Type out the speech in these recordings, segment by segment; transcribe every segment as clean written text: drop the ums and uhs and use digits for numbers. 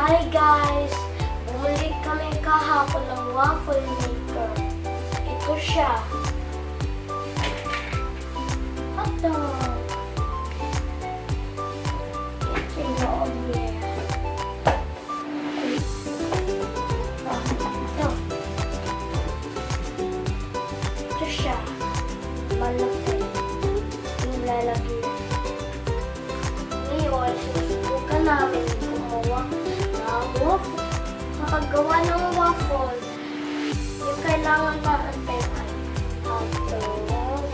Hi guys! Bumili kami kahapon ng waffle maker. Ito siya. Hotdog! Ito yung loob niya. Ito. Ito siya. Malaki. Yung lalagyan. Ngayon, susubukan namin gumawa ng waffle. Kapag gawa ng waffle, yung kailangan natin ay hotdog,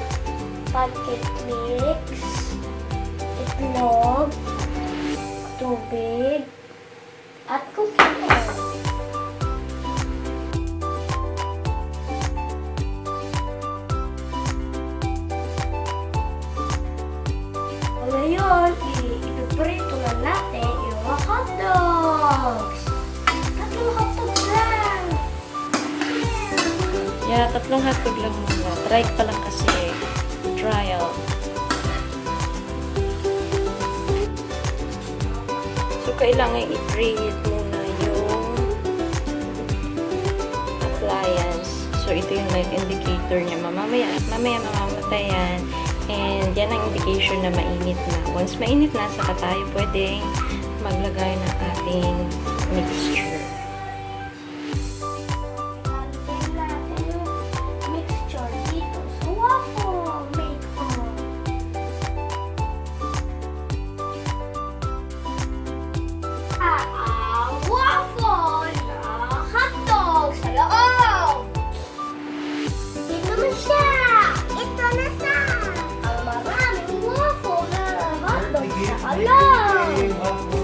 pancake mix, itlog, tubig, at cooking oil. Ngayon, ipiprito na natin yung mga hotdogs. Tatlong hotdogs lang. Yeah, tatlong hotdog lang muna. Try pa lang kasi. Trial. So, kailangan i-preheat muna yung appliance. So, ito yung light indicator niya. Mamaya mamamatay yan. And yan ang indication na mainit na. Once mainit na, saka tayo pwedeng maglagay ng ating mixture. Lalagyan natin yung mixture dito sa waffle maker. Waffle na hotdog sa loob. Ito na siya. Ito na siya. Ang maraming waffle na hotdog sa loob.